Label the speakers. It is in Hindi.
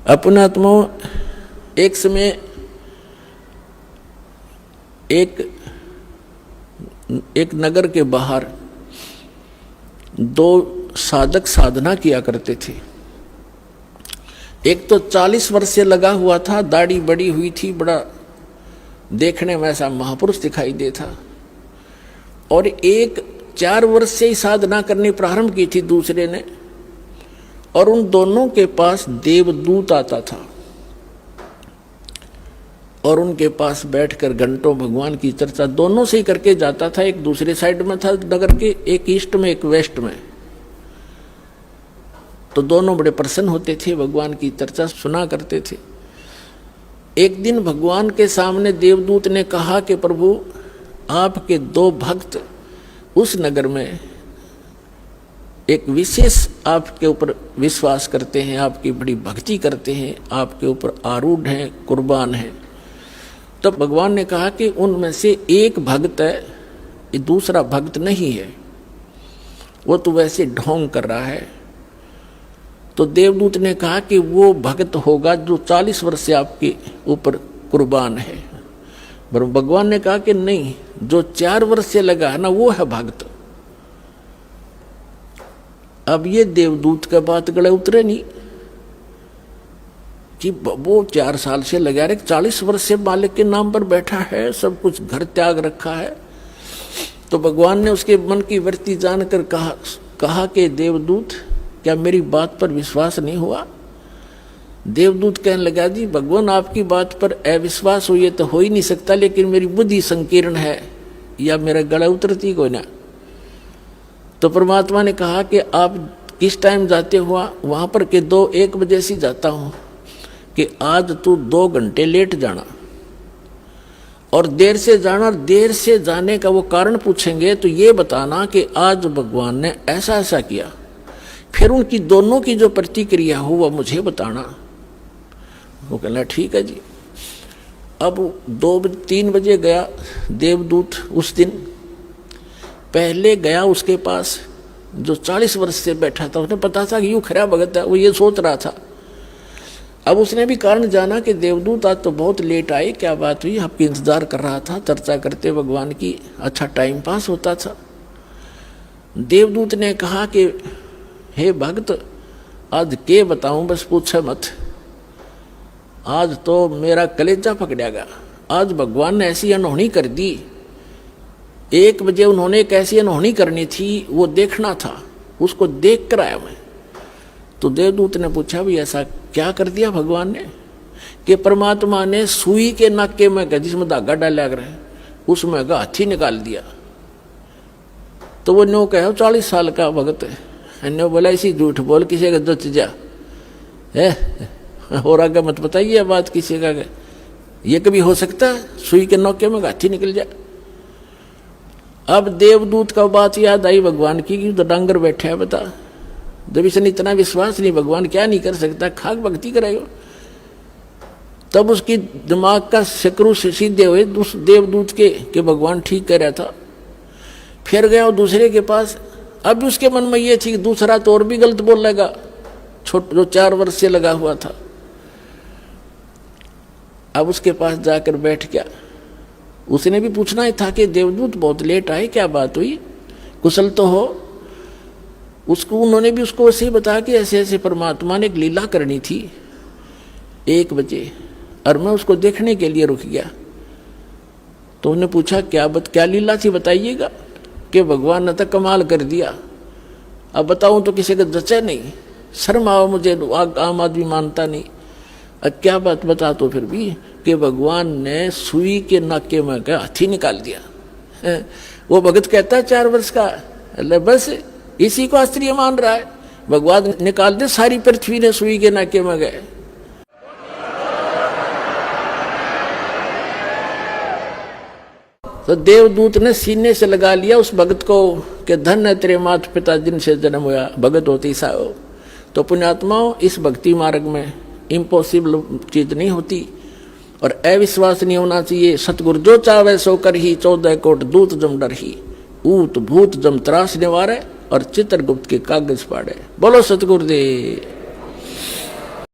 Speaker 1: अपने आत्माओं, एक समय एक नगर के बाहर दो साधक साधना किया करते थे। एक तो 40 वर्ष से लगा हुआ था, दाढ़ी बड़ी हुई थी, बड़ा देखने में ऐसा महापुरुष दिखाई दे था। और एक 4 वर्ष से ही साधना करनी प्रारंभ की थी दूसरे ने, और उन दोनों के पास देवदूत आता था और उनके पास बैठकर घंटों भगवान की चर्चा दोनों से ही करके जाता था। एक दूसरे साइड में था नगर के, एक ईस्ट में एक वेस्ट में। तो दोनों बड़े प्रसन्न होते थे, भगवान की चर्चा सुना करते थे। एक दिन भगवान के सामने देवदूत ने कहा कि प्रभु, आपके 2 भक्त उस नगर में एक विशेष आपके ऊपर विश्वास करते हैं, आपकी बड़ी भक्ति करते हैं, आपके ऊपर आरूढ़ हैं, कुर्बान हैं। तो भगवान ने कहा कि उनमें से एक भक्त है, ये दूसरा भक्त नहीं है, वो तो वैसे ढोंग कर रहा है। तो देवदूत ने कहा कि वो भक्त होगा जो 40 वर्ष से आपके ऊपर कुर्बान है। पर भगवान ने कहा कि नहीं, जो 4 वर्ष से लगा है ना, वो है भक्त। अब ये देवदूत का बात गले उतरे नहीं कि वो 4 साल से लगा रहे, 40 वर्ष से मालिक के नाम पर बैठा है, सब कुछ घर त्याग रखा है। तो भगवान ने उसके मन की वृत्ति जानकर कहा कि देवदूत, क्या मेरी बात पर विश्वास नहीं हुआ? देवदूत कहने लगा, जी भगवान, आपकी बात पर अविश्वास हो ये तो हो ही नहीं सकता, लेकिन मेरी बुद्धि संकीर्ण है, या मेरा गला उतरती कोई ना। तो परमात्मा ने कहा कि आप किस टाइम जाते हुआ? वहां पर के 1 बजे से जाता हूं, कि आज तू 2 घंटे लेट जाना और देर से जाना। और देर से जाने का वो कारण पूछेंगे तो ये बताना कि आज भगवान ने ऐसा ऐसा किया। फिर उनकी दोनों की जो प्रतिक्रिया हो वह मुझे बताना। वो कहना ठीक है जी। अब 2-3 बजे गया देवदूत। उस दिन पहले गया उसके पास जो 40 वर्ष से बैठा था, उसने पता था कि यूं खरा भगत है, वो ये सोच रहा था। अब उसने भी कारण जाना कि देवदूत आज तो बहुत लेट आए, क्या बात हुई? आपकी इंतजार कर रहा था, चर्चा करते भगवान की, अच्छा टाइम पास होता था। देवदूत ने कहा कि हे भक्त, आज के बताऊं, बस पूछे मत, आज तो मेरा कलेजा पकड़ेगा। आज भगवान ने ऐसी अनहोनी कर दी। 1 बजे उन्होंने कैसी अनहोनी करनी थी वो देखना था, उसको देख कर आया मैं। तो देवदूत ने पूछा, भी ऐसा क्या कर दिया भगवान ने? कि परमात्मा ने सुई के नाके में, जिसमें धागा डाला कर उसमें हाथी निकाल दिया। तो वो नो कहो 40 साल का भगत है, ने बोला इसी झूठ बोल किसी का जच जा है, और आगे मत बताइए बात किसी का, ये कभी हो सकता है? सुई के नौके में हाथी निकल जाए। अब देवदूत का बात याद आई भगवान की, कि तो डांगर बैठे है, बता जब इसने इतना विश्वास नहीं, भगवान क्या नहीं कर सकता, खाक भक्ति कराएगा। तब उसकी दिमाग का शक्रु से सीधे हुए उस देवदूत के कि भगवान ठीक कह रहा था। फिर गया दूसरे के पास। अब उसके मन में ये थी कि दूसरा तो और भी गलत बोल लेगा, जो 4 वर्ष से लगा हुआ था। अब उसके पास जाकर बैठ गया। उसने भी पूछना ही था कि देवदूत बहुत लेट आए, क्या बात हुई, कुशल तो हो? उसको उन्होंने भी उसको ऐसे ही बताया कि ऐसे ऐसे परमात्मा ने एक लीला करनी थी 1 बजे, और मैं उसको देखने के लिए रुक गया। तो उन्होंने पूछा क्या लीला थी, बताइएगा। कि भगवान ने तो कमाल कर दिया, अब बताऊं तो किसी का जचा नहीं, शर्म आओ मुझे, आम आदमी मानता नहीं। अब क्या बात बता तो फिर भी, कि भगवान ने सुई के नाके में का हाथी निकाल दिया। वो भगत कहता है 4 वर्ष का, बस इसी को आश्चर्य मान रहा है, भगवान निकाल दे, सारी पृथ्वी ने सुई के नाके में गए। तो देवदूत ने सीने से लगा लिया उस भगत को कि धन है तेरे माता पिता जिनसे जन्म हुआ, भगत होती सा हो। तो पुण्यात्माओं, इस भक्ति मार्ग में इम्पॉसिबल चीज नहीं होती और अविश्वास नहीं होना चाहिए। सतगुरु जो चावे सो कर ही, 14 कोट दूत जम डर ही, ऊत भूत जम त्रास निवारे और चित्रगुप्त के कागज पाड़े। बोलो सतगुरुदेव।